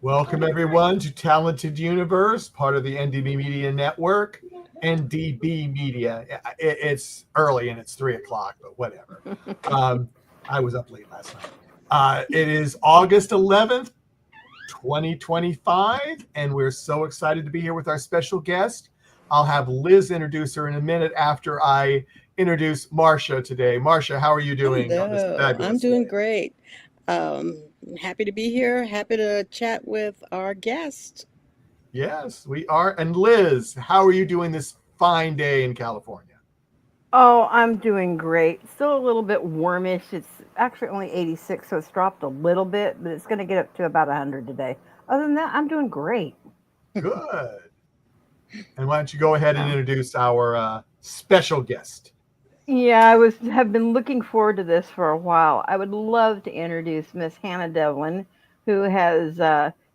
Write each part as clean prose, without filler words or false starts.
Welcome, everyone, to Talented Universe, part of the NDB Media Network. NDB Media. It's early and it's 3 o'clock, but whatever. I was up late last night. It is August 11th, 2025, and we're so excited to be here with our special guest. I'll have Liz introduce her in a minute after I introduce Marcia today. Marcia, how are you doing on this Hello, I'm fabulous doing day? great. Happy to be here. Happy to chat with our guest. Yes, we are. And Liz, how are you doing this fine day in California? Oh, I'm doing great. Still a little bit warmish. It's actually only 86, so it's dropped a little bit, but it's going to get up to about 100 today. Other than that, I'm doing great. Good. And why don't you go ahead and Yeah. introduce our special guest? Yeah, I was have been looking forward to this for a while. I would love to introduce Miss Hannah Devlin, who has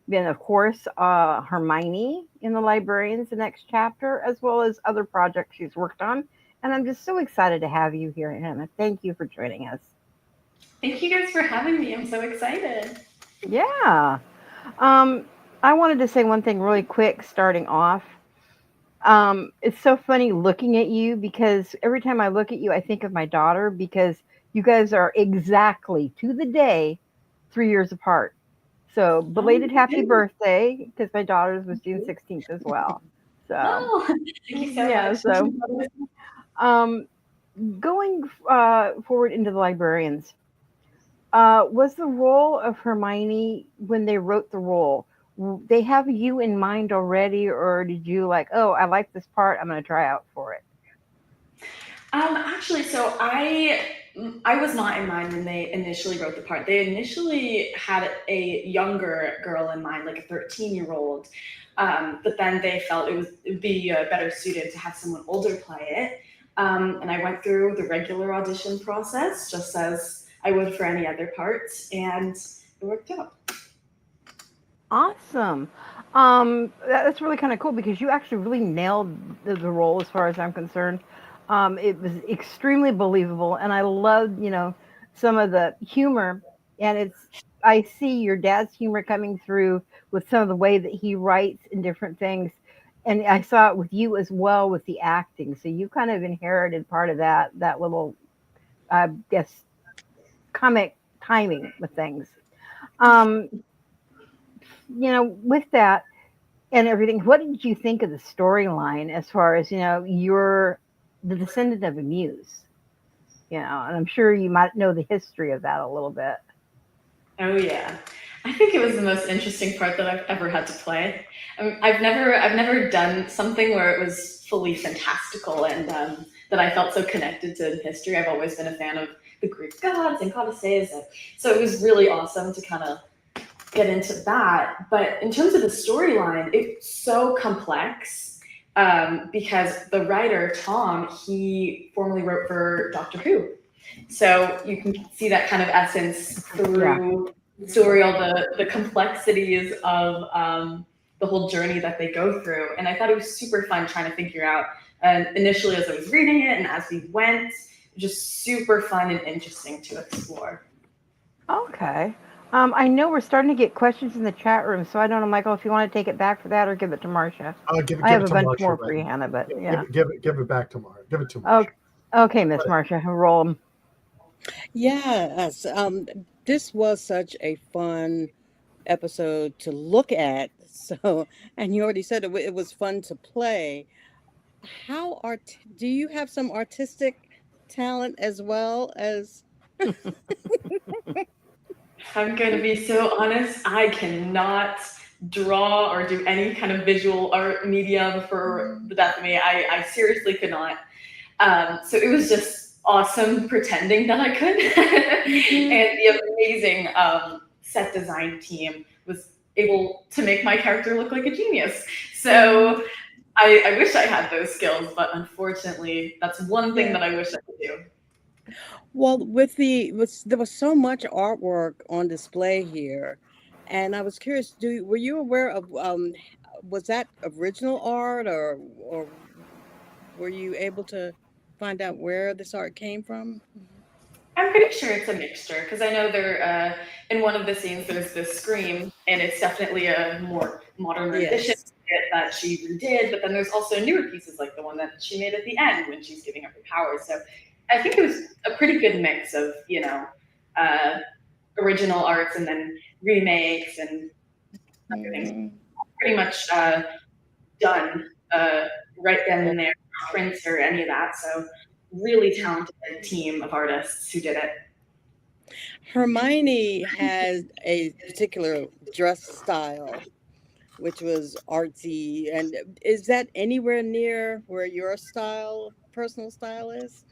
been, of course, Hermione in the Librarians, the next chapter, as well as other projects she's worked on. And I'm just so excited to have you here, Hannah. Thank you for joining us. Thank you guys for having me. I'm so excited. Yeah. Um, I wanted to say one thing really quick starting off. It's so funny looking at you because every time I look at you, I think of my daughter because you guys are exactly to the day 3 years apart. So Oh, belated happy birthday because my daughter's was June 16th as well. So oh, thank you so yeah, much. so um, going forward into the librarians, was the role of Hermione when they wrote the role? They have you in mind already, or did you like, oh, I like this part, I'm going to try out for it? Actually, I was not in mind when they initially wrote the part. They initially had a younger girl in mind, like a 13-year-old. But then they felt it would be better suited to have someone older play it. And I went through the regular audition process, just as I would for any other part, and it worked out. Awesome. That's really kind of cool because you actually really nailed the role as far as I'm concerned. It was extremely believable, and I loved, some of the humor. And I see your dad's humor coming through with some of the way that he writes and different things. And I saw it with you as well with the acting. So you kind of inherited part of that little, I guess, comic timing with things. Um, with that, and everything. What did you think of the storyline as far as, you're the descendant of a muse, and I'm sure you might know the history of that a little bit. Oh yeah. I think it was the most interesting part that I've ever had to play. I've never done something where it was fully fantastical and that I felt so connected to history. I've always been a fan of the Greek gods and goddesses, and so it was really awesome to kind of get into that. But in terms of the storyline, it's so complex because the writer Tom, he formerly wrote for Doctor Who, so you can see that kind of essence Yeah. through story, all the complexities of the whole journey that they go through. And I thought it was super fun trying to figure out. And initially, as I was reading it and as we went, just super fun and interesting to explore. Okay. I know we're starting to get questions in the chat room, so I don't know, Michael, if you want to take it back for that or give it to Marcia. Give, I give have it a to bunch Marcia more for right you, now. Hannah, but Give yeah. it, give it, give it back to Marcia. Give it to Marcia. Okay, okay, Miss Marcia, roll 'em. Yes, this was such a fun episode to look at. So, and you already said it was fun to play. Do you have some artistic talent as well as? I'm going to be so honest, I cannot draw or do any kind of visual art medium for the death of me. I seriously could not. So it was just awesome pretending that I could. Mhm. And the amazing set design team was able to make my character look like a genius. Mhm. So I wish I had those skills, but unfortunately, that's one thing Yeah. that I wish I could do. Well, there was so much artwork on display here, and I was curious. Were you aware of was that original art, or were you able to find out where this art came from? I'm pretty sure it's a mixture because I know they're in one of the scenes there's this scream and it's definitely a more modern rendition Yes. that she redid, but then there's also newer pieces like the one that she made at the end when she's giving up her powers. So I think it was a pretty good mix of, uh, original arts and then remakes and everything's Mhm. pretty much done right then and there, no prints or any of that. So really talented team of artists who did it. Hermione has a particular dress style, which was artsy. And is that anywhere near where your personal style is?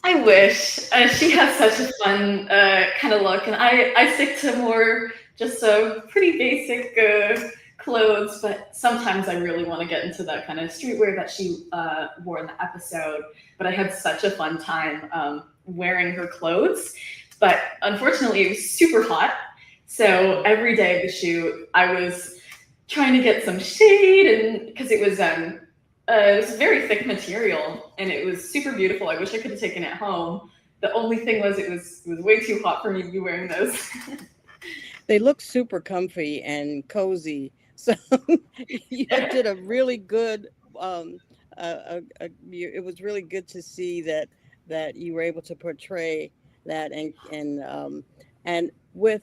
I wish. She has such a fun kind of look, and I stick to more just pretty basic clothes, but sometimes I really want to get into that kind of streetwear that she wore in the episode. But I had such a fun time wearing her clothes. But unfortunately, it was super hot. So every day of the shoot, I was trying to get some shade, and because it was very thick material and it was super beautiful. I wish I could have taken it home. The only thing was it was way too hot for me to be wearing those. They look super comfy and cozy. So you did a really good. It was really good to see that you were able to portray that, and with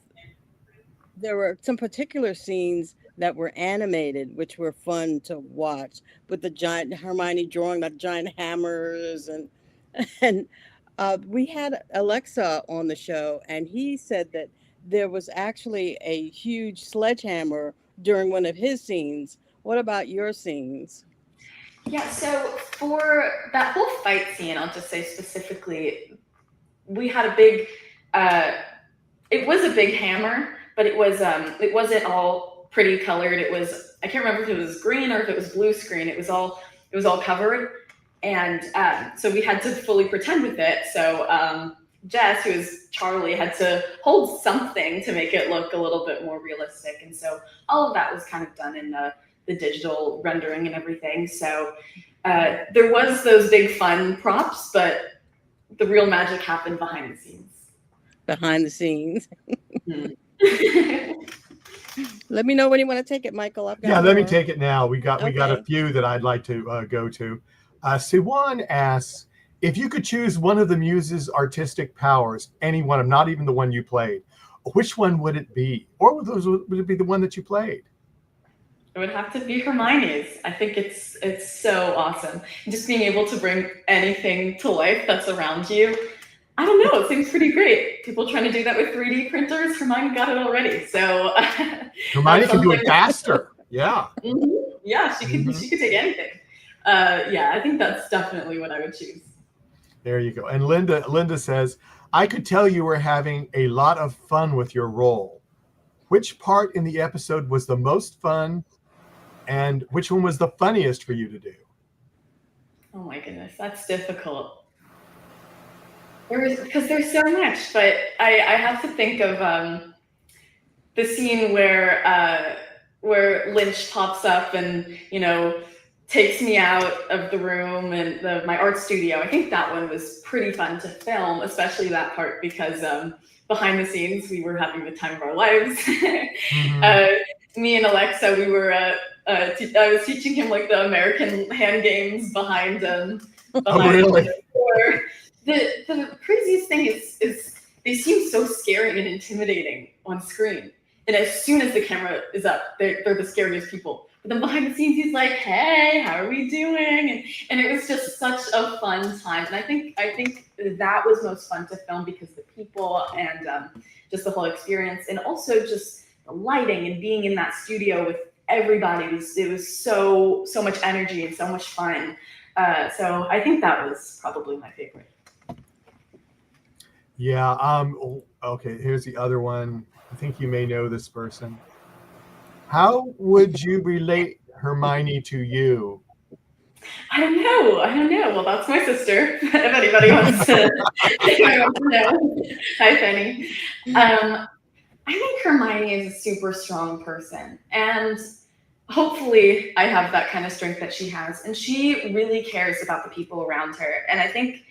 there were some particular scenes that were animated, which were fun to watch, with the giant Hermione drawing the giant hammers, and we had Alexa on the show, and he said that there was actually a huge sledgehammer during one of his scenes. What about your scenes? Yeah, so for that whole fight scene, I'll just say specifically, we had a big it was a big hammer, but it wasn't all pretty colored. It was, I can't remember if it was green or if it was blue screen. It was all covered, and so we had to fully pretend with it. So Jess, who is Charlie, had to hold something to make it look a little bit more realistic, and so all of that was kind of done in the digital rendering and everything. So there was those big fun props, but the real magic happened behind the scenes. Behind the scenes. Mm. Let me know when you want to take it, Michael. I've got Yeah, let me more. take it now. We got a Okay. few that I'd like to go to. Siwan asks, if you could choose one of the muse's artistic powers, any one of, not even the one you played, which one would it be? Or would it be the one that you played? It would have to be Hermione's. I think it's so awesome. Just being able to bring anything to life that's around you. I don't know. It seems pretty great. People trying to do that with 3D printers. Hermione got it already. So Hermione can do it faster. Yeah. Mhm. Yeah, she could take anything. Yeah, I think that's definitely what I would choose. There you go. And Linda says, I could tell you were having a lot of fun with your role. Which part in the episode was the most fun, and which one was the funniest for you to do? Oh my goodness, that's difficult. Because there's so much, but I have to think of the scene where Lynch pops up and takes me out of the room and my art studio. I think that one was pretty fun to film, especially that part because behind the scenes we were having the time of our lives. Me and Alexa, we were I was teaching him like the American hand games behind Oh, really? The craziest thing is they seem so scary and intimidating on screen. And as soon as the camera is up, they're the scariest people. But then behind the scenes, he's like, "Hey, how are we doing?" And it was just such a fun time. And I think that was most fun to film because the people and just the whole experience, and also just the lighting and being in that studio with everybody. It was so much energy and so much fun. So I think that was probably my favorite. Yeah. Okay. Here's the other one. I think you may know this person. How would you relate Hermione to you? I don't know. Well, that's my sister. If anybody wants to know. Hi, Penny. I think Hermione is a super strong person, and hopefully I have that kind of strength that she has. And she really cares about the people around her. And I think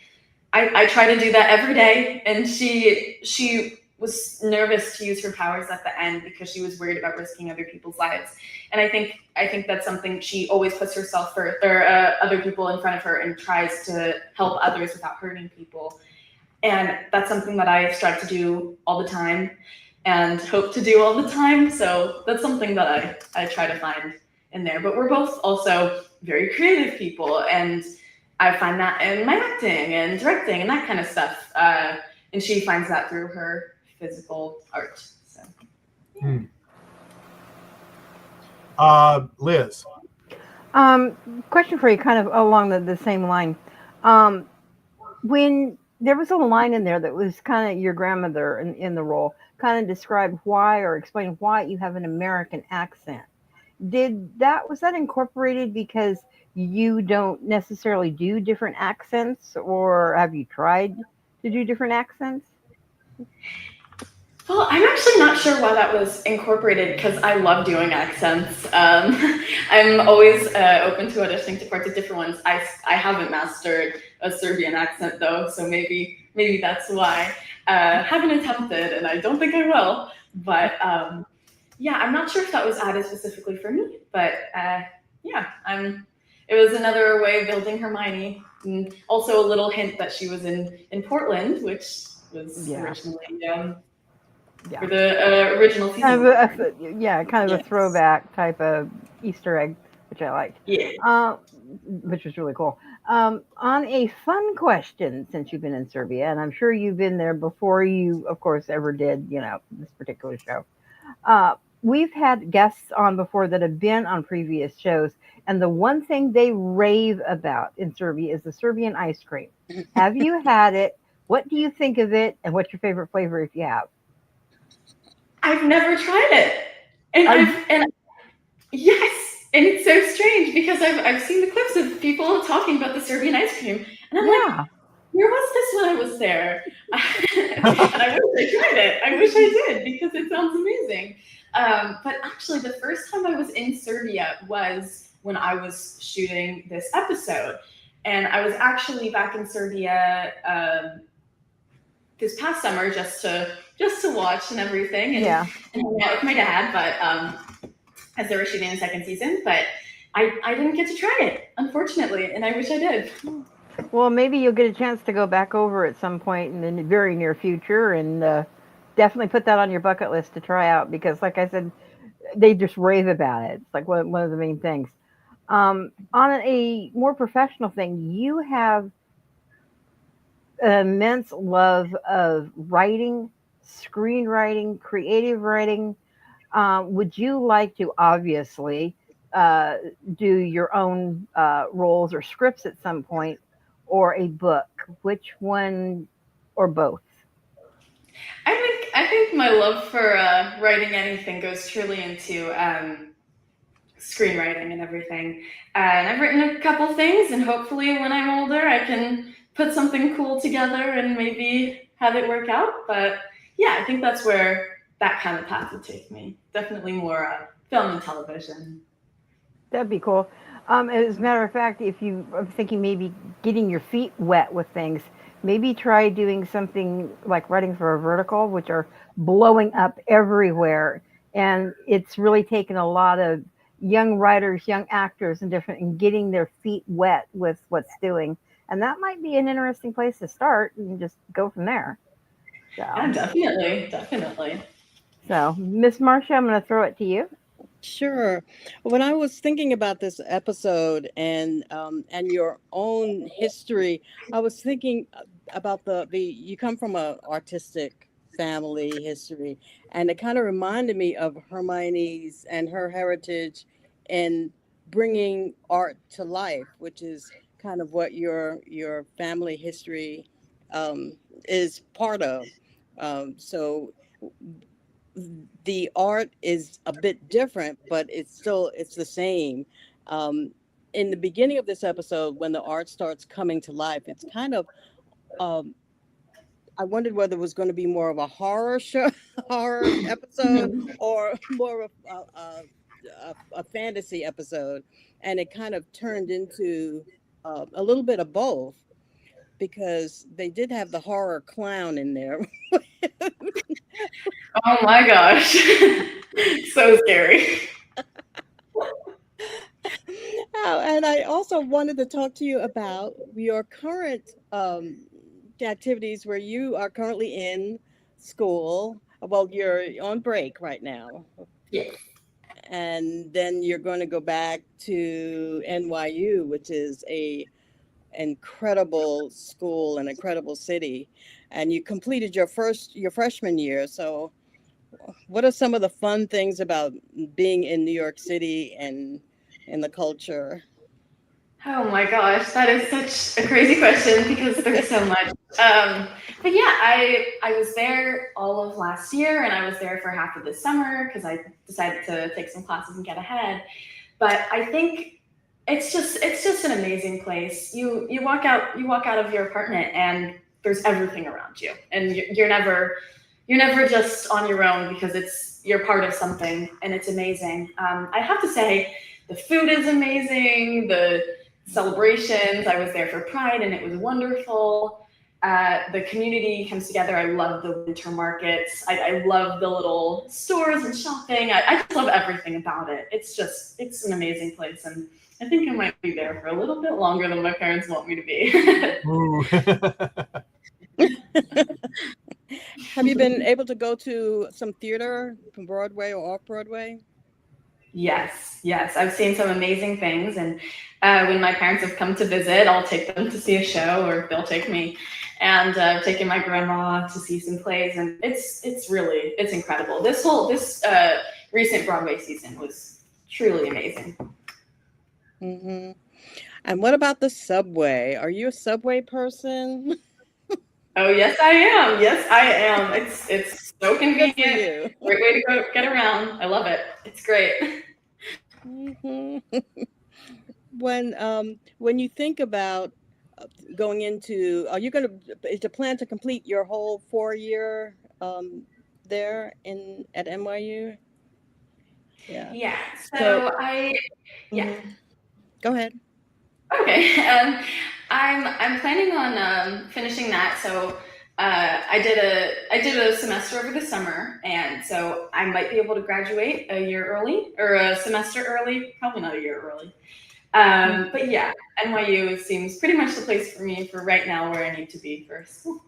I try to do that every day, and she was nervous to use her powers at the end because she was worried about risking other people's lives. And I think that's something she always puts herself first, or other people in front of her, and tries to help others without hurting people. And that's something that I strive to do all the time and hope to do all the time. So that's something that I try to find in there. But we're both also very creative people, and I find that in my acting and directing and that kind of stuff. And she finds that through her physical art. So. Liz. Question for you, kind of along the same line. When there was a line in there that was kind of your grandmother in the role, kind of described why or explained why you have an American accent. Was that incorporated because you don't necessarily do different accents, or have you tried to do different accents? Well, I'm actually not sure why that was incorporated, because I love doing accents. I'm always open to auditioning to parts of different ones. I haven't mastered a Serbian accent though, so maybe that's why. Haven't attempted, and I don't think I will. But yeah, I'm not sure if that was added specifically for me. But yeah, it was another way of building Hermione, and also a little hint that she was in Portland, which was originally. For the original season. Kind of a throwback type of Easter egg, which I liked. Yeah. Which was really cool. On a fun question, since you've been in Serbia, and I'm sure you've been there before you, of course, ever did, this particular show. We've had guests on before that have been on previous shows, and the one thing they rave about in Serbia is the Serbian ice cream. Have you had it? What do you think of it? And what's your favorite flavor if you have? I've never tried it, and yes, and it's so strange because I've seen the clips of people talking about the Serbian ice cream, and I'm like, where was this when I was there? And I wish I tried it. I wish I did, because it sounds amazing. But actually, the first time I was in Serbia was when I was shooting this episode, and I was actually back in Serbia this past summer just to watch and everything, and hang out with my dad. But as they were shooting the second season, but I didn't get to try it, unfortunately, and I wish I did. Well, maybe you'll get a chance to go back over at some point in the very near future, and definitely put that on your bucket list to try out, because, like I said, they just rave about it. It's like one of the main things. On a more professional thing, you have an immense love of writing, screenwriting, creative writing. Would you like to obviously do your own roles or scripts at some point, or a book? Which one, or both? I think my love for writing anything goes truly into screenwriting and everything. And I've written a couple things, and hopefully when I'm older, I can put something cool together and maybe have it work out. But yeah, I think that's where that kind of path would take me. Definitely more film and television. That'd be cool. As a matter of fact, if you are thinking maybe getting your feet wet with things, maybe try doing something like writing for a vertical, which are blowing up everywhere. And it's really taken a lot of young writers, young actors, and getting their feet wet with what's doing. And that might be an interesting place to start, and just go from there. So. Yeah, definitely. So, Miss Marcia, I'm going to throw it to you. Sure. When I was thinking about this episode and your own history, I was thinking about the you come from an artistic family history, and it kind of reminded me of Hermione's and her heritage in bringing art to life, which is kind of what your family history is part of. So the art is a bit different, but it's the same. In the beginning of this episode, when the art starts coming to life, it's kind of I wondered whether it was going to be more of a horror episode, or more of a fantasy episode, and it kind of turned into a little bit of both, because they did have the horror clown in there. Oh my gosh. So scary. And I also wanted to talk to you about your current activities where you are currently in school. Well, you're on break right now. Yes. And then you're going to go back to NYU, which is a incredible school, an incredible city. And you completed your freshman year. So what are some of the fun things about being in New York City and in the culture? Oh my gosh, that is such a crazy question because there's so much. But yeah, I was there all of last year, and I was there for half of this summer because I decided to take some classes and get ahead. But I think it's just an amazing place. You walk out of your apartment and there's everything around you, and you're never just on your own because you're part of something, and it's amazing. I have to say, the food is amazing. The celebrations. I was there for Pride, and it was wonderful. The community comes together. I love the winter markets. I love the little stores and shopping. I just love everything about it. It's an amazing place, and I think I might be there for a little bit longer than my parents want me to be. Ooh. Have you been able to go to some theater from Broadway or off Broadway? Yes. I've seen some amazing things, and when my parents have come to visit, I'll take them to see a show, or they'll take me. And I've taken my grandma to see some plays, and it's incredible. This recent Broadway season was truly amazing. Mm-hmm. And what about the subway? Are you a subway person? Oh yes, I am. Yes, I am. It's so Good for convenient. you. Great way to go get around. I love it. It's great. Mm-hmm. When you think about going into, is the plan to complete your whole 4 year there at NYU? Yeah. Yeah. So, So yeah. mhm. Go ahead. Okay. I'm planning on finishing that. So I did a semester over the summer, and so I might be able to graduate a year early, or a semester early. Probably not a year early. But yeah, NYU seems pretty much the place for me for right now, where I need to be for school.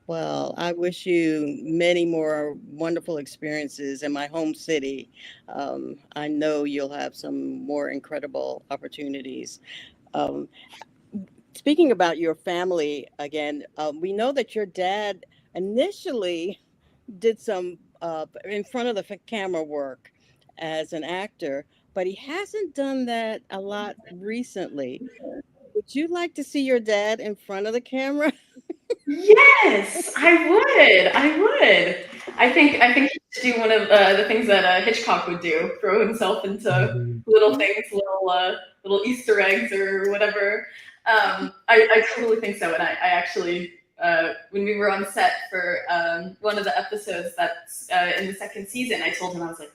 Well, I wish you many more wonderful experiences in my home city. I know you'll have some more incredible opportunities. Um, Speaking about your family again, we know that your dad initially did some in front of the camera work as an actor, but he hasn't done that a lot recently. Would you like to see your dad in front of the camera? Yes, I would. I would. I think he should do one of the things that Hitchcock would do: throw himself into Mhm. little things, little Easter eggs or whatever. I totally think so. And I actually, when we were on set for one of the episodes that's in the second season, I told him, I was like,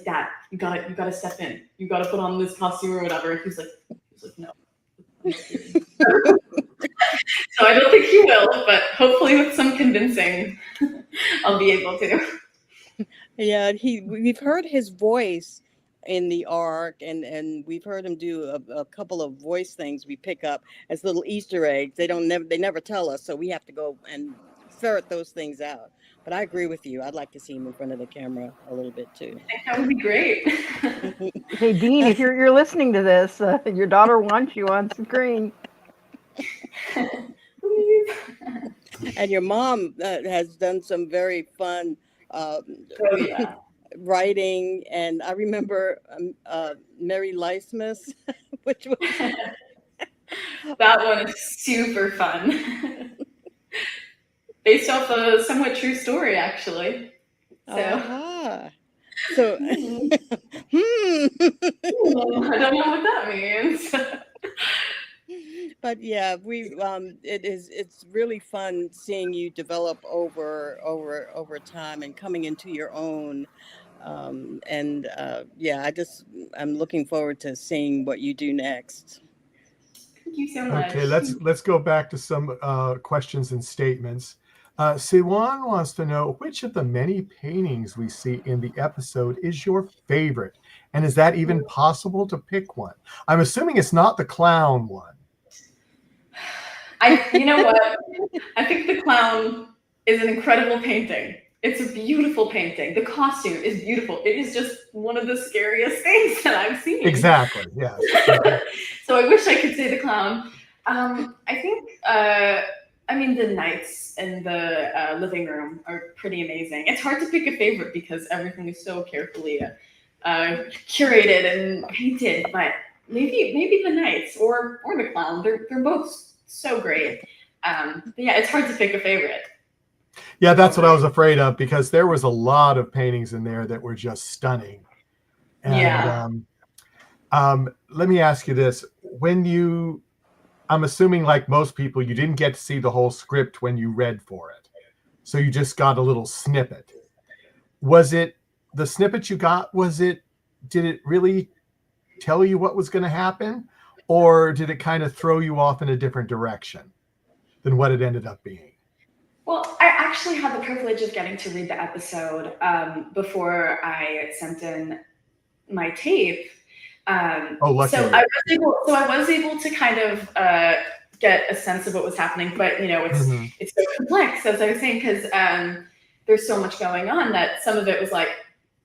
Dad, you gotta step in. You gotta put on this costume or whatever. He was like, no. So I don't think he will, but hopefully with some convincing, I'll be able to. Yeah, we've heard his voice in the arc, and we've heard him do a couple of voice things we pick up as little Easter eggs. They never tell us, so we have to go and ferret those things out. But I agree with you. I'd like to see him in front of the camera a little bit too. I think that would be great. Hey, Dean, if you're listening to this, your daughter wants you on screen. And your mom has done some very fun Oh yeah, writing, and I remember Mary Leismas, which was that one is super fun. Based off a somewhat true story, actually. So uh-huh. So I hmm. don't know what that means. But yeah, it's really fun seeing you develop over time and coming into your own. Yeah, I'm looking forward to seeing what you do next. Thank you so much. Okay, let's go back to some questions and statements. Siwan wants to know which of the many paintings we see in the episode is your favorite, and is that even possible to pick one? I'm assuming it's not the clown one. You know what? I think the clown is an incredible painting. It's a beautiful painting. The costume is beautiful. It is just one of the scariest things that I've seen. Exactly, yes. So I wish I could say the clown. I think, the knights in the living room are pretty amazing. It's hard to pick a favorite because everything is so carefully curated and painted, but maybe the knights or the clown. They're both so great. But yeah, it's hard to pick a favorite. Yeah, that's what I was afraid of, because there was a lot of paintings in there that were just stunning. And, Yeah. Let me ask you this. I'm assuming, like most people, you didn't get to see the whole script when you read for it. So you just got a little snippet. Was it the snippet you got? Did it really tell you what was going to happen? Or did it kind of throw you off in a different direction than what it ended up being? Well, I actually had the privilege of getting to read the episode before I sent in my tape. Lucky so you. I was able to kind of get a sense of what was happening, but it's so complex, as I was saying, because there's so much going on that some of it was like,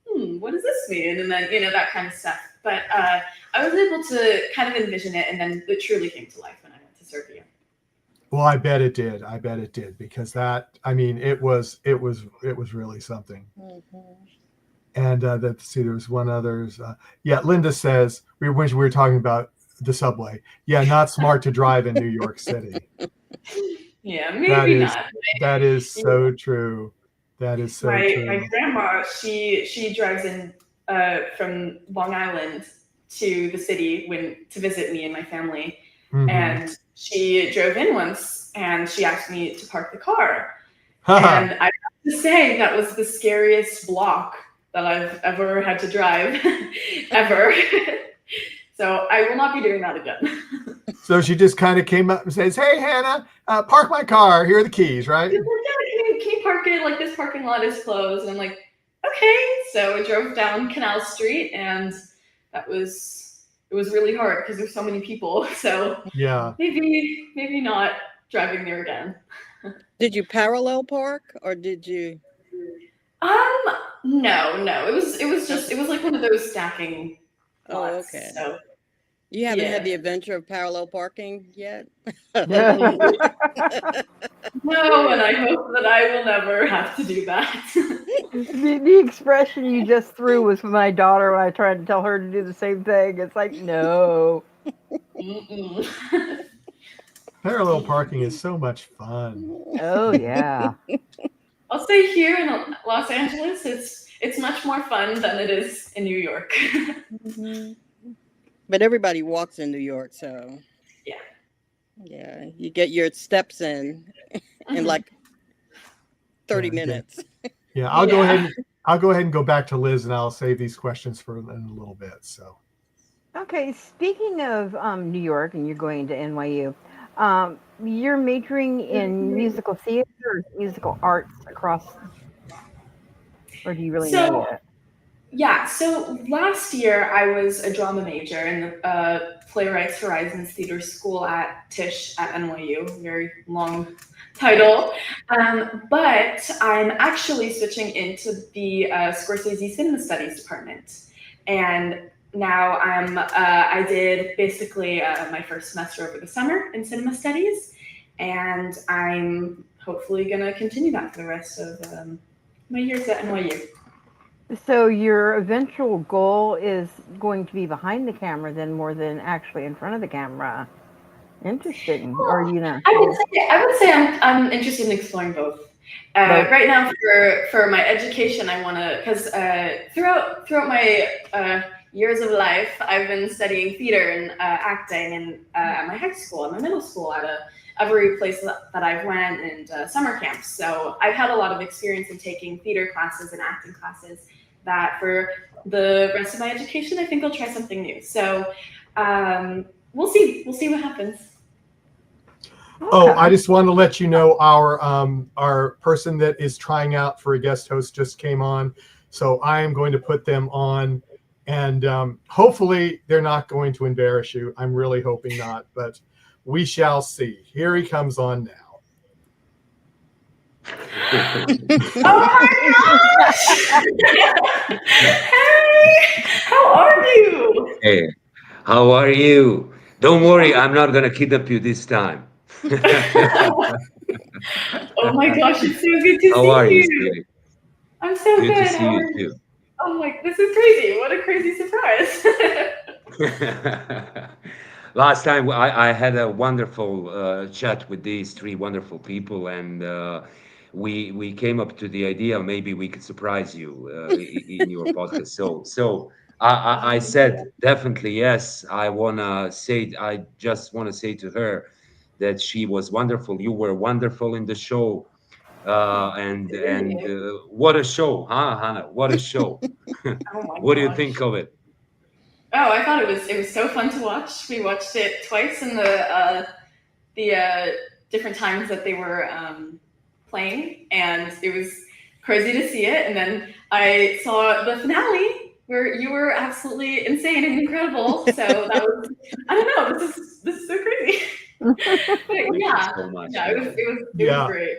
what does this mean? And then that kind of stuff. But I was able to kind of envision it, and then it truly came to life when I went to Serbia. Well, I bet it did. Because it was really something. Mm-hmm. And let's see, there was one others. Linda says, when we were talking about the subway. Yeah, not smart to drive in New York City. Yeah, maybe not. That is so true. That is so true. My grandma, she drives in from Long Island to the city to visit me and my family. Mm-hmm. And she drove in once and she asked me to park the car. And I have to say that was the scariest block that I've ever had to drive, ever. So I will not be doing that again. So she just kind of came up and says, "Hey, Hannah, park my car. Here are the keys," right? She's like, "Yeah, can you park it? Like, this parking lot is closed." And I'm like, "Okay." So I drove down Canal Street, and it was really hard because there's so many people. So yeah, maybe not driving there again. Did you parallel park or did you? No. It was like one of those stacking lots. Oh, okay. So you haven't had the adventure of parallel parking yet? Yeah. No, and I hope that I will never have to do that. The expression you just threw was for my daughter when I tried to tell her to do the same thing. It's like, no. Parallel parking is so much fun. Oh, yeah. I'll say here in Los Angeles, it's much more fun than it is in New York. Mm-hmm. But everybody walks in New York, so yeah, you get your steps in like 30 minutes. Yeah, I'll go ahead and go back to Liz, and I'll save these questions for in a little bit. So, okay. Speaking of New York, and you're going to NYU, you're majoring in musical theater or musical arts across, or do you really know yet? Yeah, so last year I was a drama major in the Playwrights Horizons Theater School at Tisch at NYU. Very long title. But I'm actually switching into the Scorsese Cinema Studies department. And now I did basically my first semester over the summer in cinema studies. And I'm hopefully going to continue that for the rest of my years at NYU. So your eventual goal is going to be behind the camera then more than actually in front of the camera. Interesting. Or I would say I'm interested in exploring both. Right now for my education, I want to, because throughout my years of life, I've been studying theater and acting and at my high school and my middle school at every place that I've went and summer camps. So I've had a lot of experience in taking theater classes and acting classes that for the rest of my education, I think I'll try something new. So we'll see what happens. Oh, Okay. I just want to let you know our person that is trying out for a guest host just came on, so I am going to put them on, and hopefully they're not going to embarrass you. I'm really hoping not, but we shall see. Here he comes on now. Oh my gosh! Hey, how are you? Hey, how are you? Don't worry, I'm not gonna kidnap you this time. Oh my gosh, it's so good to How are see you, you. sweetie? I'm so Good to good. see How you are you? too. Oh my, this is crazy. What a crazy surprise. Last time I had a wonderful chat with these three wonderful people, and we came up to the idea maybe we could surprise you in your podcast. So I said definitely yes. I just wanna say to her that she was wonderful. You were wonderful in the show, and what a show, huh, Hannah? What a show! Oh my What do you think gosh. of it? Oh, I thought it was so fun to watch. We watched it twice in the different times that they were playing, and it was crazy to see it. And then I saw the finale where you were absolutely insane and incredible. So that was, I don't know, this is so crazy. But Thank you yeah, so much. yeah, Thank you. it was Yeah, great.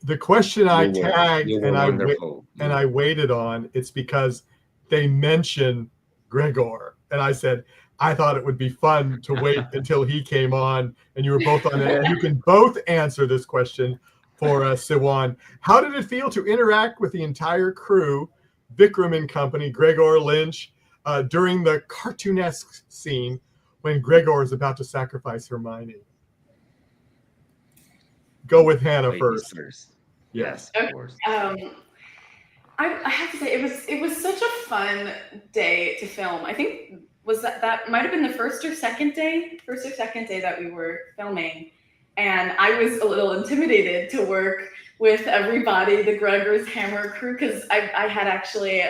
the question I tagged You were wonderful. and I waited on, it's because they mention Gregor, and I said I thought it would be fun to wait until he came on and you were both on it. You can both answer this question for Siwan. How did it feel to interact with the entire crew, Vikram and company, Gregor, Lynch, during the cartoonesque scene when Gregor is about to sacrifice Hermione? Go with Hannah Ladies first. first. Yes. Yes, of course. I have to say it was such a fun day to film. I think was that might have been the first or second day that we were filming, and I was a little intimidated to work with everybody, the Gregor's Hammer crew, because I had actually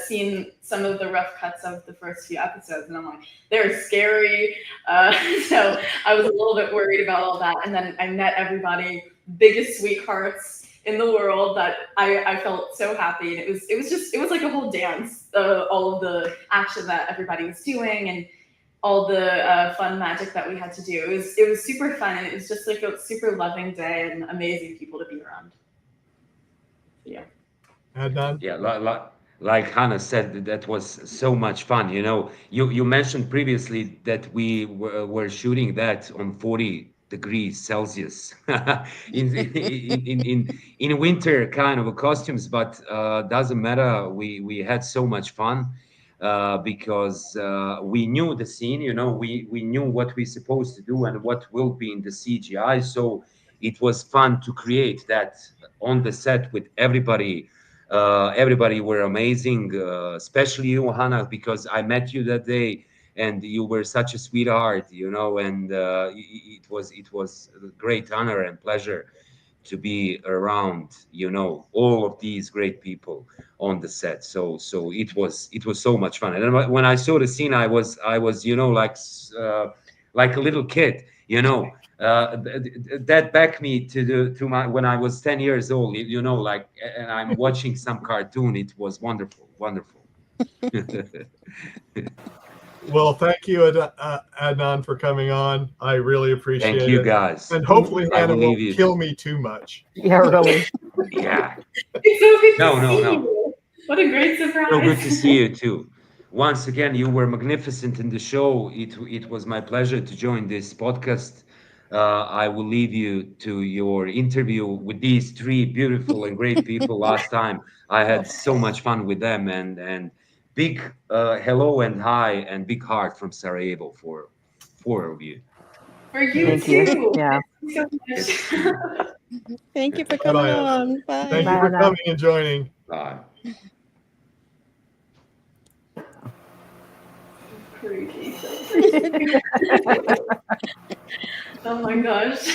seen some of the rough cuts of the first few episodes, and I'm like, they're scary. So I was a little bit worried about all that, and then I met everybody, biggest sweethearts in the world, that I felt so happy. And it was like a whole dance, all of the action that everybody was doing and all the fun magic that we had to do. It was super fun, and it was just like a super loving day and amazing people to be around. Yeah. Adnan? Yeah, like Hannah said, that was so much fun. You know, you mentioned previously that we were shooting that on 40 degrees Celsius in winter kind of costumes, but doesn't matter. We had so much fun because we knew the scene. You know, we knew what we're supposed to do and what will be in the CGI. So it was fun to create that on the set with everybody. Everybody were amazing, especially you, Hannah, because I met you that day, and you were such a sweetheart, you know. And it was a great honor and pleasure to be around, you know, all of these great people on the set. So it was so much fun. And then when I saw the scene, I was you know, like a little kid, you know. That back me to my when I was 10 years old, you know, like, and I'm watching some cartoon. It was wonderful, wonderful. Well, thank you, Adnan, for coming on. I really Thank appreciate you, it. guys. And hopefully I Hannah will leave won't you. kill me too much. Yeah, really. Yeah. It's so good No, to no, see no. you. What a great So good to surprise. see you too. Once again, you were magnificent in the show. It was my pleasure to join this podcast. I will leave you to your interview with these three beautiful and great people. Last time I had so much fun with them, and big hello and hi and big heart from Sarajevo for four of you. For you Thank you. too. Yeah. Thank you Good to so see much. you. Thank you for coming Bye-bye, Adnan. on. Thank Bye. you Bye for now. coming and joining. Bye. Crazy, so crazy. Oh my gosh.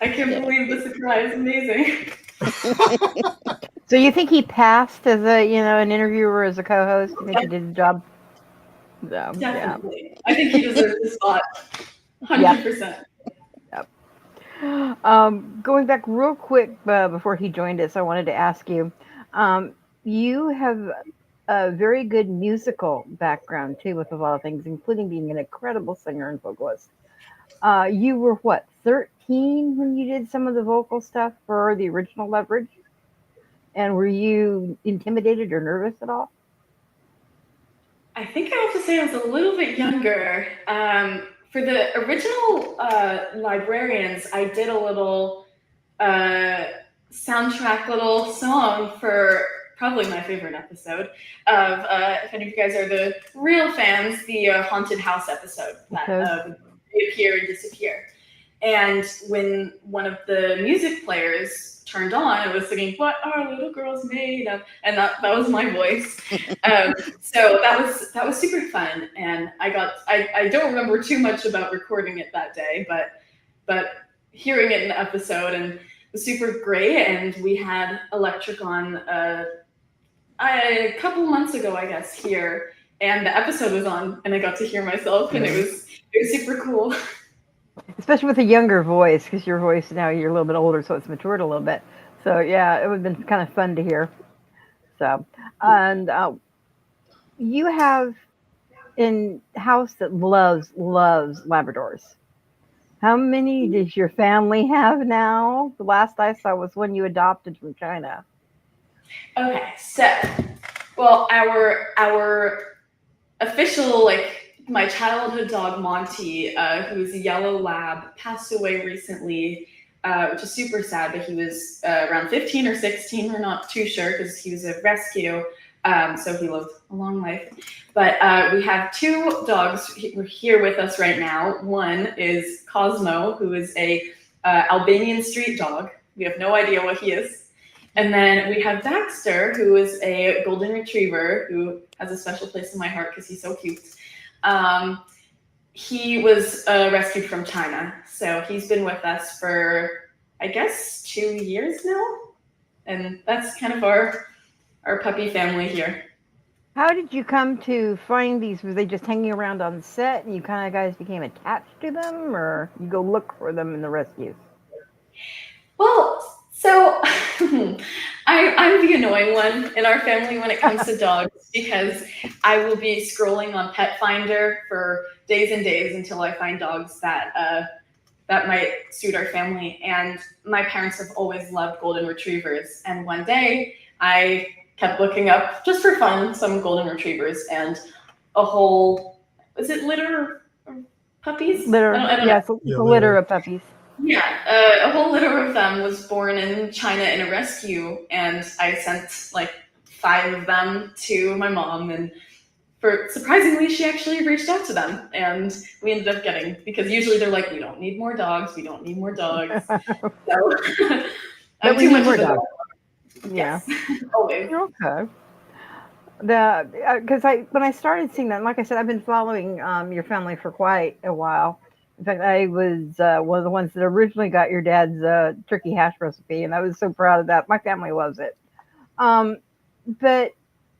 I can't believe the surprise. Amazing. So you think he passed as an interviewer, as a co-host? You think he did the job? So, yeah. Definitely. I think he deserves the spot. Yep. 100%. Yep. Going back real quick before he joined us, I wanted to ask you, you have a very good musical background too, with a lot of things, including being an incredible singer and vocalist. You were what, 13 when you did some of the vocal stuff for the original Leverage? And were you intimidated or nervous at all? I think I have to say I was a little bit younger. For the original Librarians, I did a little soundtrack little song for probably my favorite episode of, if any of you guys are the real fans, the haunted house episode that they appear and disappear. And when one of the music players turned on, it was singing "What Are Little Girls Made Of," and that was my voice. So that was super fun, and I don't remember too much about recording it that day, but hearing it in the episode and it was super great. And we had Electric on a couple months ago, I guess, here, and the episode was on, and I got to hear myself, and it was super cool. Especially with a younger voice, because your voice now, you're a little bit older, so it's matured a little bit. So yeah, it would have been kind of fun to hear. So, and you have a house that loves Labradors. How many does your family have now? The last I saw was one you adopted from China. Okay, so, well, our official, like, my childhood dog, Monty, who's a yellow lab, passed away recently, which is super sad, but he was around 15 or 16, we're not too sure, because he was a rescue, so he lived a long life. But we have two dogs here with us right now. One is Cosmo, who is a Albanian street dog. We have no idea what he is. And then we have Baxter, who is a golden retriever, who has a special place in my heart because he's so cute. He was rescued from China, so he's been with us for, I guess, 2 years now, and that's kind of our puppy family here. How did you come to find these? Were they just hanging around on set and you kind of guys became attached to them, or you go look for them in the rescues? Well, so I'm the annoying one in our family when it comes to dogs, because I will be scrolling on Pet Finder for days and days until I find dogs that might suit our family. And my parents have always loved golden retrievers. And one day I kept looking up, just for fun, some golden retrievers, and a whole, is it litter of puppies? Litter, I don't yes, it's a litter of puppies. Yeah, a whole litter of them was born in China in a rescue, and I sent like 5 of them to my mom, and surprisingly, she actually reached out to them, and we ended up getting, because usually they're like, we don't need more dogs, so But we need more dogs. Yeah, always. Okay. Because when I started seeing that, and like I said, I've been following your family for quite a while. In fact, I was one of the ones that originally got your dad's turkey hash recipe, and I was so proud of that. My family loves it. But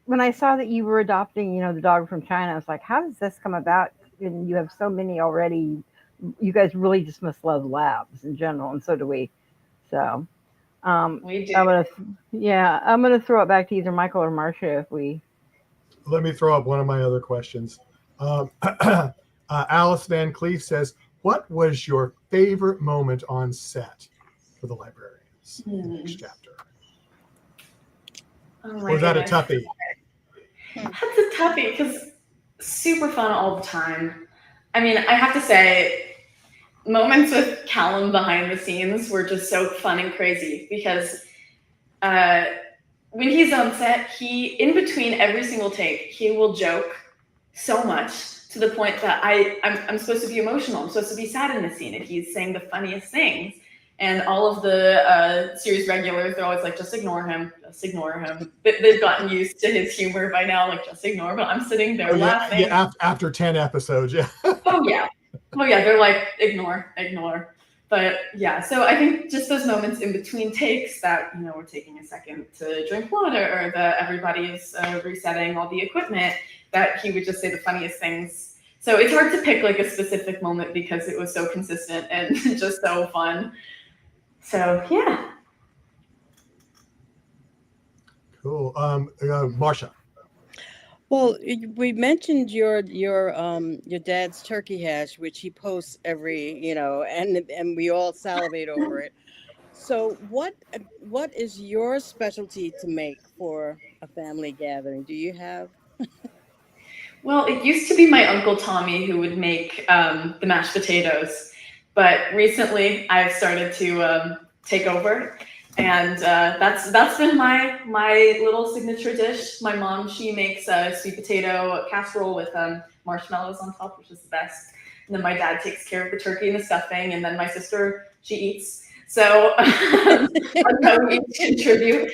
when I saw that you were adopting, the dog from China, I was like, how does this come about? And you have so many already. You guys really just must love labs in general, and so do we. So we do. I'm gonna throw it back to either Michael or Marcia if we. Let me throw up one of my other questions. Alice Van Cleef says, what was your favorite moment on set for the Librarians in the next chapter? Or is that a toughie? That's a toughie, because super fun all the time. I mean, I have to say, moments with Callum behind the scenes were just so fun and crazy, because when he's on set, in between every single take, he will joke so much to the point that I'm supposed to be emotional. I'm supposed to be sad in the scene, and he's saying the funniest things. And all of the series regulars, they're always like, just ignore him, just ignore him. They've gotten used to his humor by now, like, just ignore. But I'm sitting there laughing. Yeah, after 10 episodes, yeah. Oh yeah, they're like, ignore. But yeah, so I think just those moments in between takes that, we're taking a second to drink water, or that everybody is resetting all the equipment, that he would just say the funniest things. So it's hard to pick like a specific moment because it was so consistent and just so fun. So yeah. Cool. Marsha. Well, we mentioned your dad's turkey hash, which he posts every, and we all salivate over it. So what is your specialty to make for a family gathering? Do you have? Well, it used to be my Uncle Tommy who would make the mashed potatoes, but recently I've started to take over, and that's been my little signature dish. My mom, she makes a sweet potato casserole with marshmallows on top, which is the best. And then my dad takes care of the turkey and the stuffing, and then my sister, she eats. So that's how we each contribute.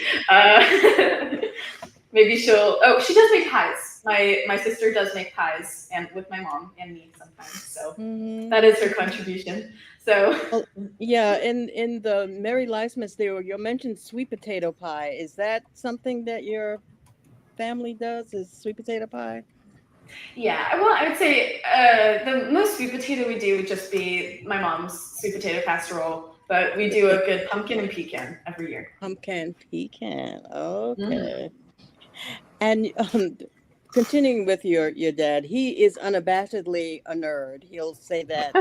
Maybe she does make pies. My sister does make pies, and with my mom and me sometimes. So that is her contribution. So Well, yeah, in the Mary Leismas there, you mentioned sweet potato pie. Is that something that your family does? Is sweet potato pie? yeah, well, I would say the most sweet potato we do would just be my mom's sweet potato casserole, but we do a good pumpkin and pecan every year. Pumpkin pecan. Mm. Okay. And continuing with your dad, he is unabashedly a nerd. He'll say that.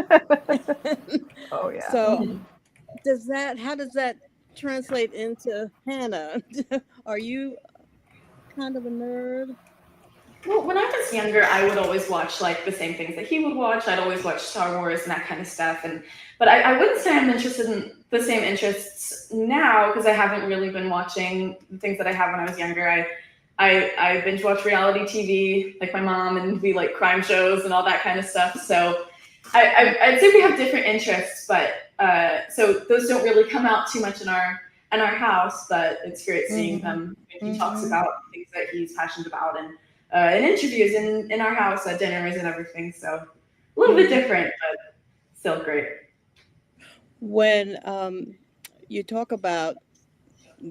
Oh yeah. So how does that translate into Hannah? Are you kind of a nerd? Well, when I was younger, I would always watch like the same things that he would watch. I'd always watch Star Wars and that kind of stuff. But I wouldn't say I'm interested in the same interests now because I haven't really been watching the things that I have when I was younger. I binge watch reality TV like my mom, and we like crime shows and all that kind of stuff. So I'd say we have different interests, but so those don't really come out too much in our house. But it's great seeing them when he talks about things that he's passionate about and interviews in our house at dinners and everything. So a little bit different, but still great. When you talk about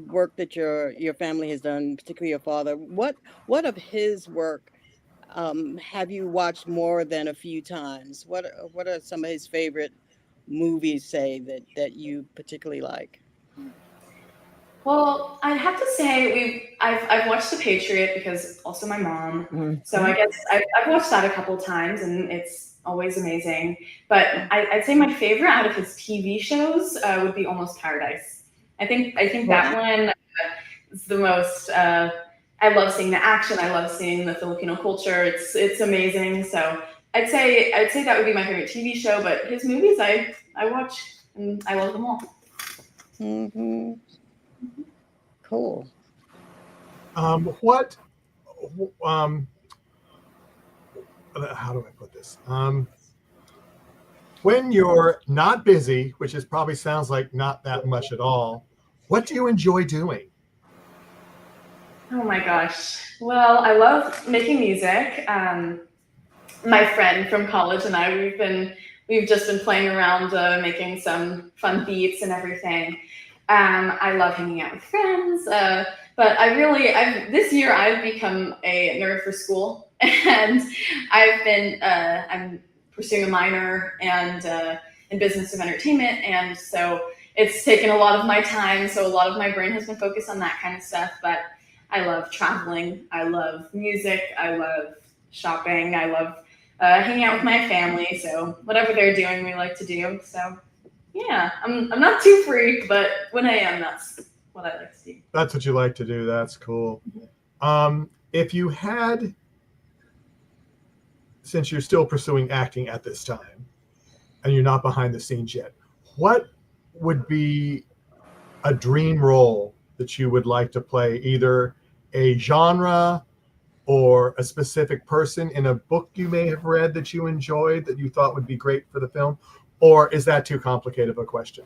work that your family has done, particularly your father, what of his work have you watched more than a few times? What are some of his favorite movies, say, that you particularly like? Well, I'd have to say I've watched The Patriot because also my mom. So I guess I've watched that a couple times and it's always amazing. But I'd say my favorite out of his TV shows would be Almost Paradise. I think that one is the most. I love seeing the action. I love seeing the Filipino culture. It's amazing. So I'd say that would be my favorite TV show. But his movies I watch and I love them all. Mm-hmm. Cool. What? How do I put this? When you're not busy, which is probably sounds like not that much at all, what do you enjoy doing? Oh my gosh. Well, I love making music. My friend from college and I, we've just been playing around making some fun beats and everything. I love hanging out with friends. But this year I've become a nerd for school, and I'm pursuing a minor and in business of entertainment, and so it's taken a lot of my time. So a lot of my brain has been focused on that kind of stuff. But I love traveling. I love music. I love shopping. I love hanging out with my family. So whatever they're doing, we like to do. So yeah, I'm not too free, but when I am, that's what I like to do. That's what you like to do. That's cool. If you had, since you're still pursuing acting at this time, and you're not behind the scenes yet, what would be a dream role that you would like to play, either a genre or a specific person in a book you may have read that you enjoyed that you thought would be great for the film? Or is that too complicated of a question?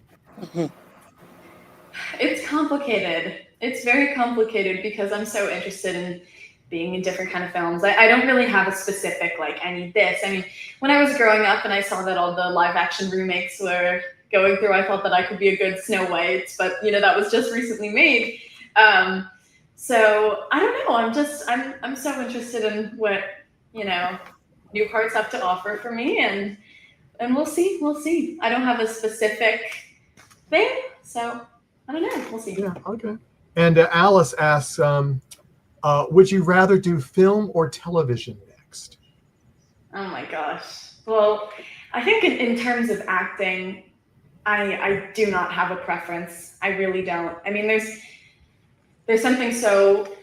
It's complicated. It's very complicated because I'm so interested in being in different kind of films. I don't really have a specific, like, I need this. I mean, when I was growing up and I saw that all the live action remakes were going through, I thought that I could be a good Snow White, but that was just recently made. So I don't know. I'm so interested in what, new parts have to offer for me, and we'll see. I don't have a specific thing, so So I don't know. We'll see. Yeah. Okay. And Alice asks, would you rather do film or television next? Oh my gosh. Well, I think in terms of acting, I do not have a preference. I really don't. I mean, there's something so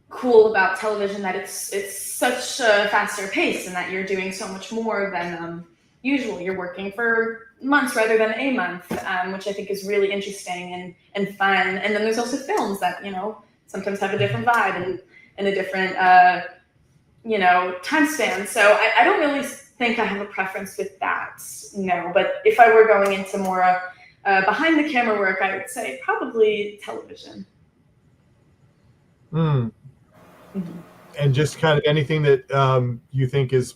cool about television that it's such a faster pace and that you're doing so much more than usual. You're working for months rather than a month, which I think is really interesting and fun. And then there's also films that, sometimes have a different vibe and a different, time span. So I don't really think I have a preference with that, no. But if I were going into more behind the camera work, I would say probably television. Mm. And just kind of anything that you think is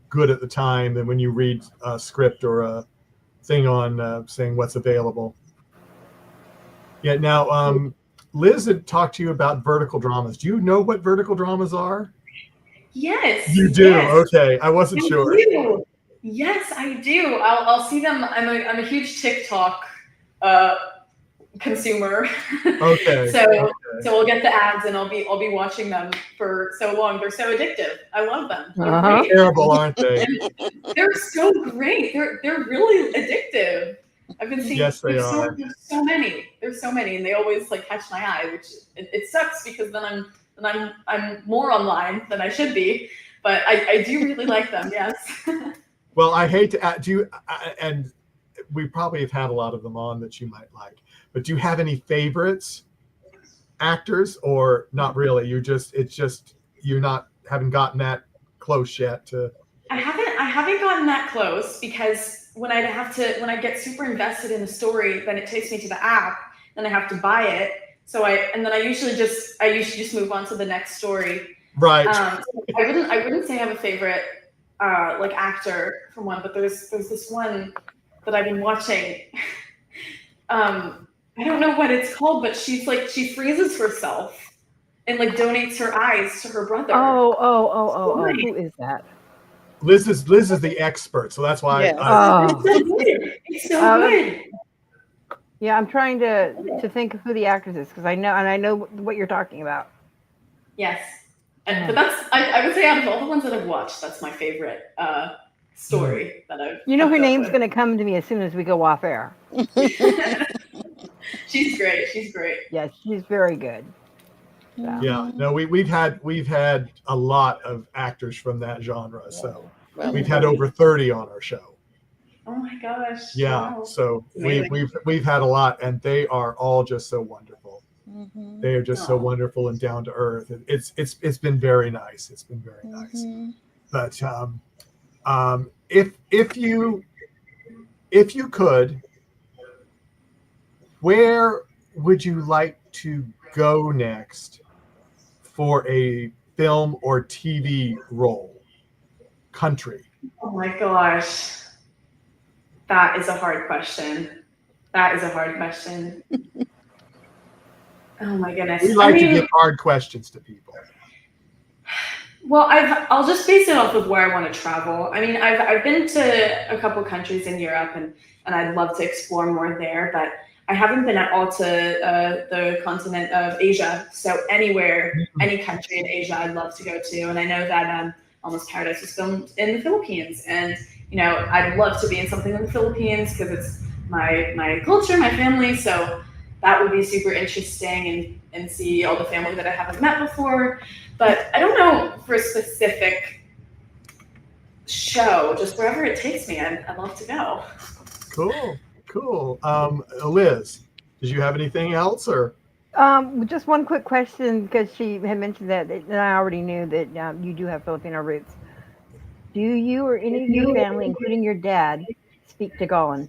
good at the time, and when you read a script or a thing on saying what's available. Yeah. Now, Liz had talked to you about vertical dramas. Do you know what vertical dramas are? Yes. You do. Yes. Okay, I wasn't sure. Do. Yes, I do. I'll see them. I'm a huge TikTok consumer. Okay. So we'll get the ads and I'll be watching them for so long. They're so addictive. I love them. They're great. Terrible, aren't they? They're so great. They're really addictive. I've been seeing. Yes, they are. There's so many. There's so many, and they always catch my eye, which it sucks because then I'm more online than I should be. But I do really like them. Yes. Well, I hate to add, and we probably have had a lot of them on that you might like, but do you have any favorites actors or not really? Haven't gotten that close yet to. I haven't gotten that close because when I get super invested in the story, then it takes me to the app, then I have to buy it. So I usually just move on to the next story. Right. I wouldn't say I have a favorite actor from one, but there's this one that I've been watching. I don't know what it's called, but she freezes herself and donates her eyes to her brother. Oh, who is that? Liz is the expert, so that's why. Yeah. It's so good. Yeah, I'm trying to think of who the actress is because I know what you're talking about. Yes, but that's I would say out of all the ones that I've watched, that's my favorite story that I've. Her name's going to come to me as soon as we go off air. She's great. Yes, she's very good. So. Yeah, no, we've had a lot of actors from that genre, so we've had over 30 on our show. Oh my gosh! Yeah, wow. So we've had a lot, and they are all just so wonderful. Mm-hmm. They are just so wonderful and down to earth. It's been very nice. It's been very nice. But if you could, where would you like to go next for a film or TV role? Country. Oh my gosh. That is a hard question. Oh my goodness. We like to give hard questions to people. Well, I'll just base it off of where I want to travel. I mean, I've been to a couple countries in Europe and I'd love to explore more there, but I haven't been at all to the continent of Asia. So anywhere, any country in Asia, I'd love to go to. And I know that Almost Paradise was filmed in the Philippines, and I'd love to be in something in the Philippines because it's my culture, my family. So that would be super interesting and see all the family that I haven't met before. But I don't know for a specific show, just wherever it takes me, I'd love to go. Cool. Liz, did you have anything else or? Just one quick question, because she had mentioned that, and I already knew that you do have Filipino roots. Do you or any of your family, including your dad, speak Tagalog?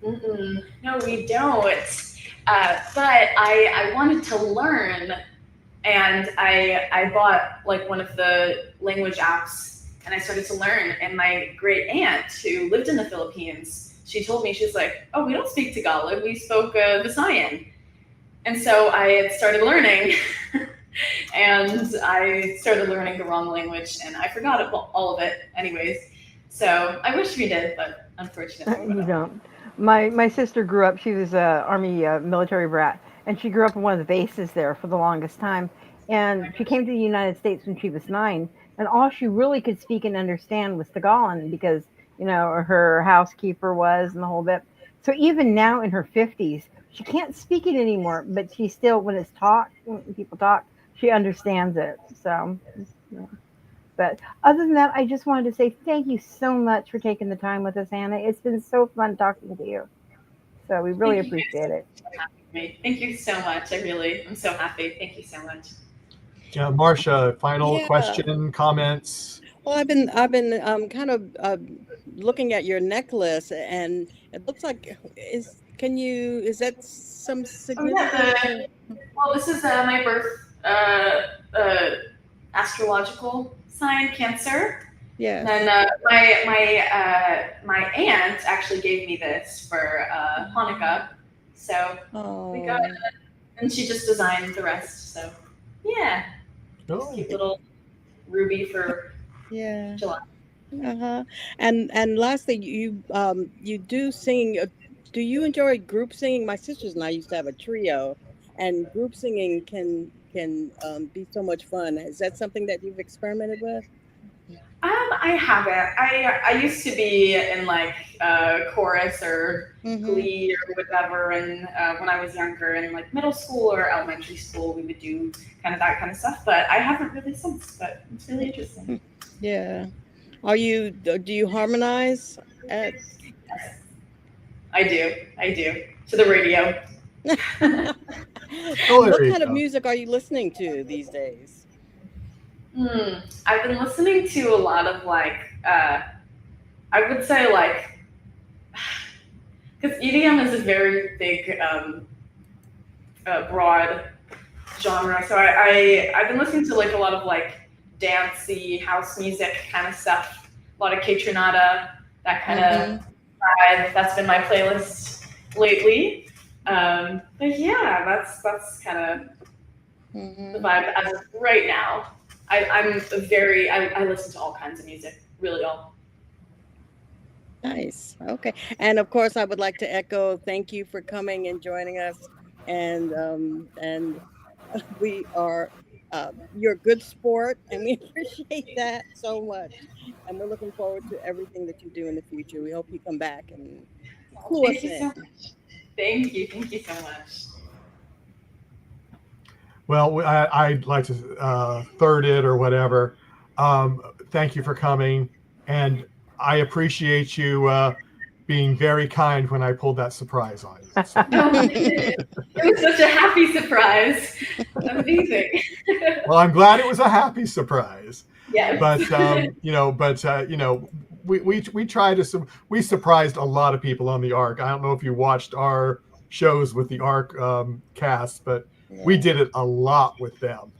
No, we don't. But I wanted to learn, and I bought one of the language apps, and I started to learn. And my great aunt, who lived in the Philippines, she told me, she's like, "Oh, we don't speak Tagalog. We spoke Visayan." And so I started learning, and I started learning the wrong language, and I forgot all of it anyways. So I wish we did, but unfortunately you don't. My sister grew up. She was a army military brat, and she grew up in one of the bases there for the longest time. And she came to the United States when she was 9, and all she really could speak and understand was Tagalog because her housekeeper was and the whole bit. So even now in her 50s, she can't speak it anymore, but she still, when people talk, she understands it. So. Yeah. But other than that, I just wanted to say thank you so much for taking the time with us, Hannah. It's been so fun talking to you. So we really Thank you appreciate it. for having me. Thank you so much. I'm so happy. Thank you so much. Yeah, Marcia, final Yeah. question, comments? Well, I've been kind of looking at your necklace, and it looks like is that some Oh, significance? yeah, well, this is my birth astrological sign, Cancer. And Yeah. then my aunt actually gave me this for Hanukkah, so we got Oh, it, and she just designed the rest. So yeah, Oh, cute little ruby for yeah. July. Uh-huh. And lastly, you do sing. Do you enjoy group singing? My sisters and I used to have a trio, and group singing can be so much fun. Is that something that you've experimented with? I haven't. I used to be in like chorus or Mm-hmm. glee or whatever, and when I was younger in like middle school or elementary school, we would do kind of that kind of stuff. But I haven't really since. But it's really interesting. Yeah. Do you harmonize at Yes, I do. I do to the radio. oh, what there you kind of go. music are you listening to these days? I've been listening to a lot of like I would say like because EDM is a very big broad genre. So I've been listening to like a lot of like dancey house music kind of stuff. A lot of Kaytranada, that kind of Mm-hmm. vibe. That's been my playlist lately. But yeah, that's kind of the Mm-hmm. vibe as of right now. I listen to all kinds of music, really all. Nice. Okay. And of course, I would like to echo thank you for coming and joining us. And we are you're a good sport, and we appreciate that so much. And we're looking forward to everything that you do in the future. We hope you come back and clue Thank us you so in. much. Thank you so much. Well, I'd like to third it or whatever. Thank you for coming. And I appreciate you being very kind when I pulled that surprise on you. So, Oh, it was such a happy surprise. Amazing. well, I'm glad it was a happy surprise. Yes. But we try to we surprised a lot of people on the Ark. I don't know if you watched our shows with the Ark cast, but we Yeah. did it a lot with them.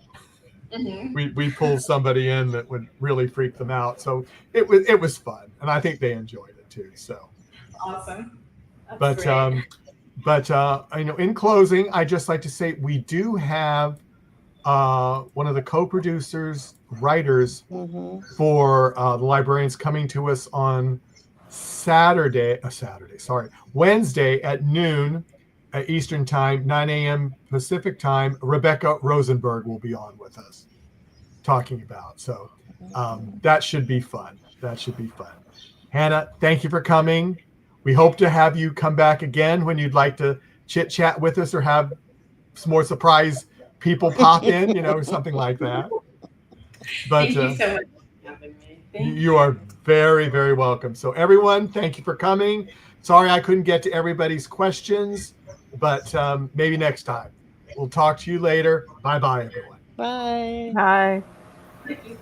Mhm. We pulled somebody in that would really freak them out. So it was fun, and I think they enjoyed it too. So, Awesome. That's but great. in closing, I just like to say we do have one of the co-producers, writers Mm-hmm. for the Librarians coming to us on Wednesday at noon Eastern time, 9 a.m. Pacific time. Rebecca Rosenberg will be on with us talking about. So that should be fun. That should be fun. Hannah, thank you for coming. We hope to have you come back again when you'd like to chit chat with us or have some more surprise people pop in, something like that. But Thank you so much for having me. Thank you are very, very welcome. So everyone, thank you for coming. Sorry I couldn't get to everybody's questions, but maybe next time. We'll talk to you later. Bye-bye, everyone. Bye. Hi. you.